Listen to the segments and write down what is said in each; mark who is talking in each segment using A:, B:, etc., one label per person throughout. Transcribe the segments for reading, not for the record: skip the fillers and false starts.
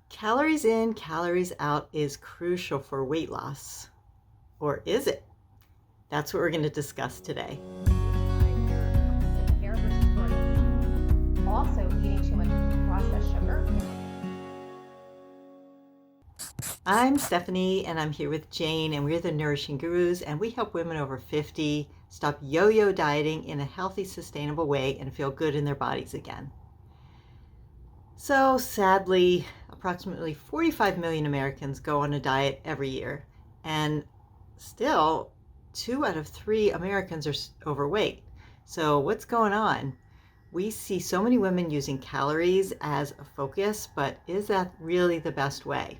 A: Calories in, calories out is crucial for weight loss. Or is it? That's what we're going to discuss today.
B: Hair versus protein. Also, eating too much processed sugar.
A: I'm Stephanie, and I'm here with Jane, and we're the Nourishing Gurus, and we help women over 50 stop yo-yo dieting in a healthy, sustainable way and feel good in their bodies again. So sadly, approximately 45 million Americans go on a diet every year, and still 2 out of 3 Americans are overweight. So what's going on? We see so many women using calories as a focus, but is that really the best way?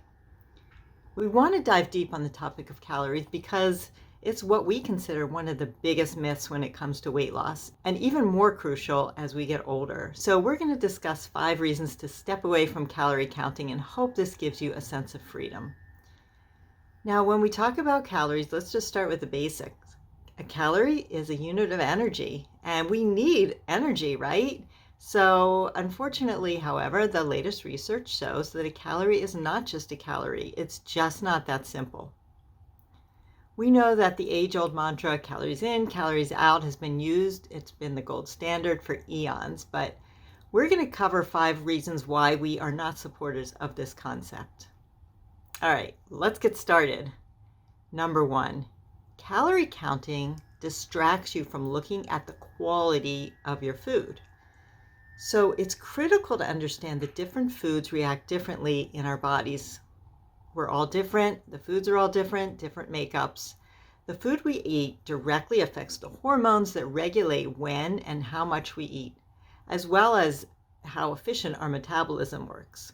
A: We want to dive deep on the topic of calories because it's what we consider one of the biggest myths when it comes to weight loss, and even more crucial as we get older. So we're going to discuss 5 reasons to step away from calorie counting and hope this gives you a sense of freedom. Now, when we talk about calories, let's just start with the basics. A calorie is a unit of energy, and we need energy, right? So unfortunately, however, the latest research shows that a calorie is not just a calorie. It's just not that simple. We know that the age-old mantra, calories in, calories out, has been used. It's been the gold standard for eons, but we're going to cover 5 reasons why we are not supporters of this concept. All right, let's get started. Number 1, calorie counting distracts you from looking at the quality of your food. So it's critical to understand that different foods react differently in our bodies. We're all different. The foods are all different, different makeups. The food we eat directly affects the hormones that regulate when and how much we eat, as well as how efficient our metabolism works.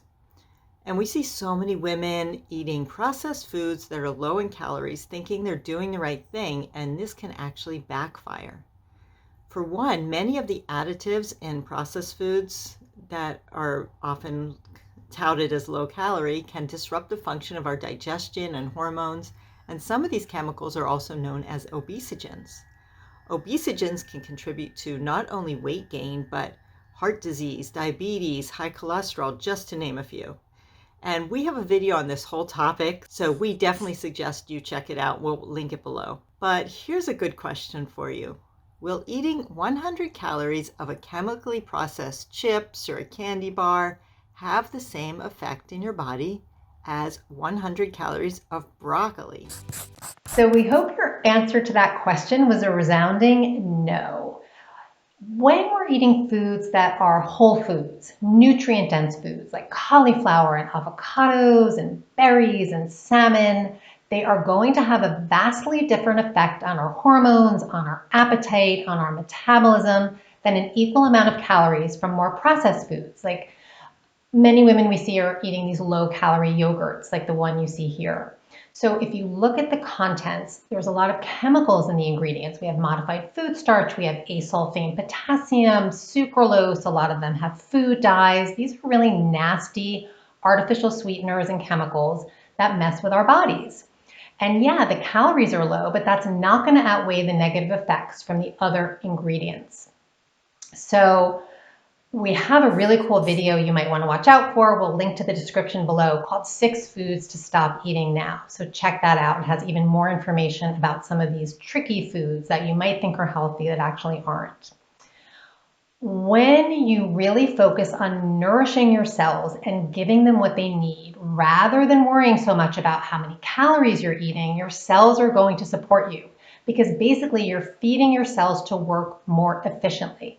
A: And we see so many women eating processed foods that are low in calories, thinking they're doing the right thing, and this can actually backfire. For one, many of the additives in processed foods that are often touted as low calorie can disrupt the function of our digestion and hormones, and some of these chemicals are also known as obesogens. Obesogens can contribute to not only weight gain, but heart disease, diabetes, high cholesterol, just to name a few. And we have a video on this whole topic, so we definitely suggest you check it out. We'll link it below. But here's a good question for you. Will eating 100 calories of a chemically processed chips or a candy bar have the same effect in your body as 100 calories of broccoli?
B: So we hope your answer to that question was a resounding no. When we're eating foods that are whole foods, nutrient-dense foods like cauliflower and avocados and berries and salmon, they are going to have a vastly different effect on our hormones, on our appetite, on our metabolism than an equal amount of calories from more processed foods. Like many women we see are eating these low-calorie yogurts like the one you see here. So if you look at the contents, there's a lot of chemicals in the ingredients. We have modified food starch, we have asulfame potassium, sucralose, a lot of them have food dyes. These are really nasty artificial sweeteners and chemicals that mess with our bodies. And yeah, the calories are low, but that's not going to outweigh the negative effects from the other ingredients. So we have a really cool video you might want to watch out for. We'll link to the description below called 6 Foods to Stop Eating Now. So check that out. It has even more information about some of these tricky foods that you might think are healthy that actually aren't. When you really focus on nourishing your cells and giving them what they need, rather than worrying so much about how many calories you're eating, your cells are going to support you because basically you're feeding your cells to work more efficiently.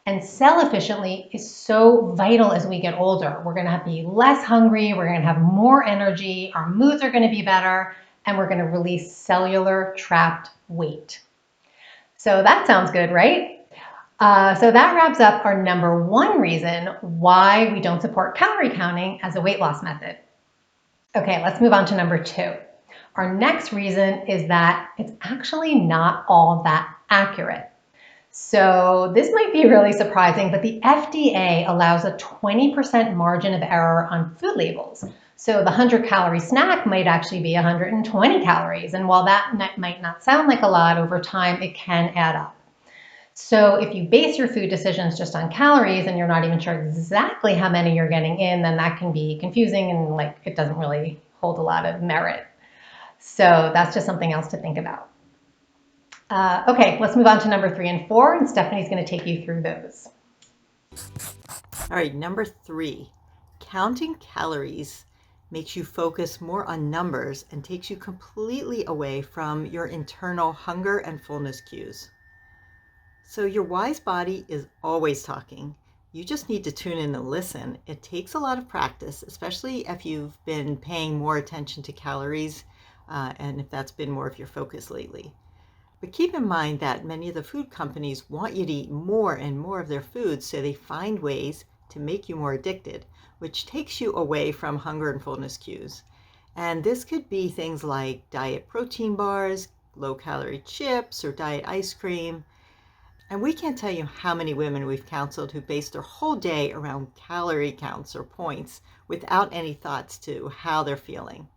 B: And cell efficiently is so vital as we get older. We're going to be less hungry, we're going to have more energy, our moods are going to be better, and we're going to release cellular trapped weight. So that sounds good, right? So that wraps up our number 1 reason why we don't support calorie counting as a weight loss method. Okay, let's move on to number 2. Our next reason is that it's actually not all that accurate. So this might be really surprising, but the FDA allows a 20% margin of error on food labels. So the 100-calorie snack might actually be 120 calories. And while that might not sound like a lot over time, it can add up. So if you base your food decisions just on calories and you're not even sure exactly how many you're getting in, then that can be confusing and like it doesn't really hold a lot of merit. So that's just something else to think about. Okay, let's move on to number 3 and 4, and Stephanie's going to take you through those.
A: All right, number 3, counting calories makes you focus more on numbers and takes you completely away from your internal hunger and fullness cues. So your wise body is always talking. You just need to tune in and listen. It takes a lot of practice, especially if you've been paying more attention to calories and if that's been more of your focus lately. But keep in mind that many of the food companies want you to eat more and more of their foods, so they find ways to make you more addicted, which takes you away from hunger and fullness cues. And this could be things like diet protein bars, low-calorie chips, or diet ice cream. And we can't tell you how many women we've counseled who base their whole day around calorie counts or points without any thoughts to how they're feeling.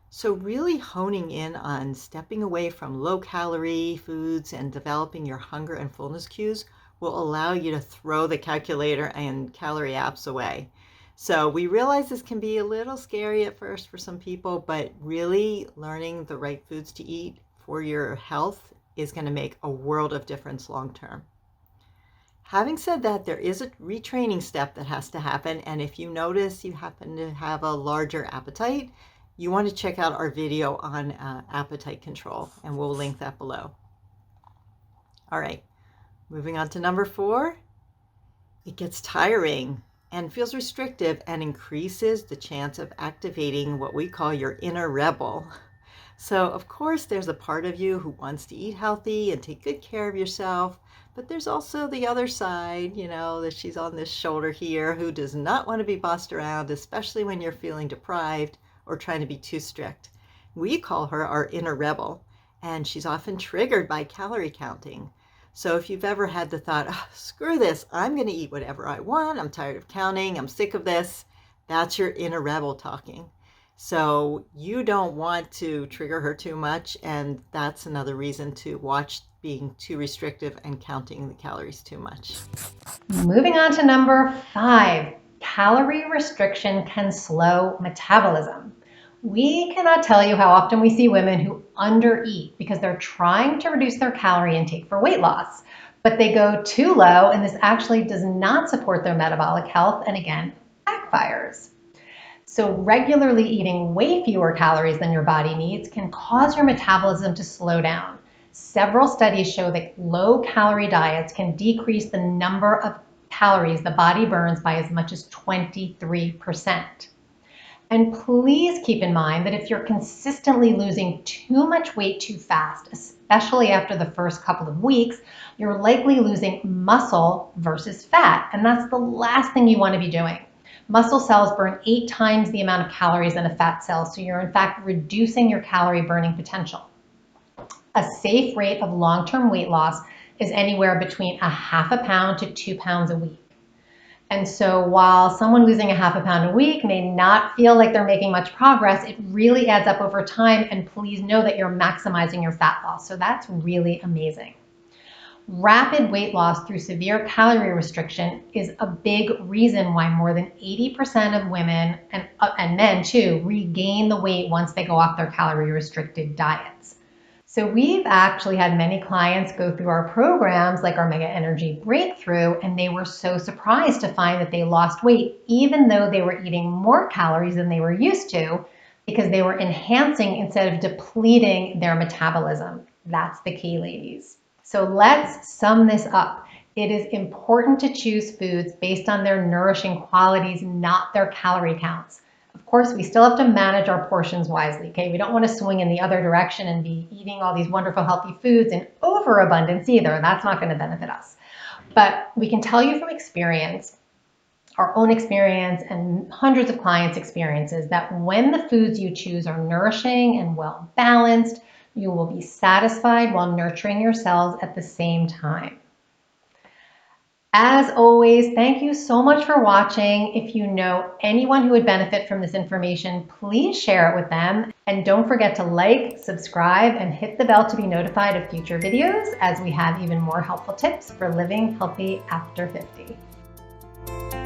A: So really honing in on stepping away from low-calorie foods and developing your hunger and fullness cues will allow you to throw the calculator and calorie apps away. So we realize this can be a little scary at first for some people, but really learning the right foods to eat for your health is going to make a world of difference long term. Having said that, there is a retraining step that has to happen, and if you notice you happen to have a larger appetite, you want to check out our video on appetite control, and we'll link that below. All right, moving on to number 4. It gets tiring and feels restrictive and increases the chance of activating what we call your inner rebel. So, of course, there's a part of you who wants to eat healthy and take good care of yourself, but there's also the other side, that she's on this shoulder here, who does not want to be bossed around, especially when you're feeling deprived or trying to be too strict. We call her our inner rebel, and she's often triggered by calorie counting. So if you've ever had the thought, oh, screw this, I'm going to eat whatever I want, I'm tired of counting, I'm sick of this, that's your inner rebel talking. So you don't want to trigger her too much, and that's another reason to watch being too restrictive and counting the calories too much.
B: Moving on to number 5, calorie restriction can slow metabolism. We cannot tell you how often we see women who undereat because they're trying to reduce their calorie intake for weight loss, but they go too low, and this actually does not support their metabolic health, and again, backfires. So regularly eating way fewer calories than your body needs can cause your metabolism to slow down. Several studies show that low-calorie diets can decrease the number of calories the body burns by as much as 23%. And please keep in mind that if you're consistently losing too much weight too fast, especially after the first couple of weeks, you're likely losing muscle versus fat, and that's the last thing you want to be doing. Muscle cells burn 8 times the amount of calories than a fat cell, so you're in fact reducing your calorie burning potential. A safe rate of long-term weight loss is anywhere between a half a pound to 2 pounds a week. And so while someone losing a half a pound a week may not feel like they're making much progress, it really adds up over time, and please know that you're maximizing your fat loss. So that's really amazing. Rapid weight loss through severe calorie restriction is a big reason why more than 80% of women, and men too, regain the weight once they go off their calorie restricted diets. So we've actually had many clients go through our programs like our Mega Energy Breakthrough, and they were so surprised to find that they lost weight even though they were eating more calories than they were used to, because they were enhancing instead of depleting their metabolism. That's the key, ladies. So let's sum this up. It is important to choose foods based on their nourishing qualities, not their calorie counts. Of course, we still have to manage our portions wisely, okay? We don't want to swing in the other direction and be eating all these wonderful healthy foods in overabundance either. That's not going to benefit us. But we can tell you from experience, our own experience and hundreds of clients' experiences, that when the foods you choose are nourishing and well balanced, you will be satisfied while nurturing your cells at the same time. As always, thank you so much for watching. If you know anyone who would benefit from this information, please share it with them. And don't forget to like, subscribe, and hit the bell to be notified of future videos as we have even more helpful tips for living healthy after 50.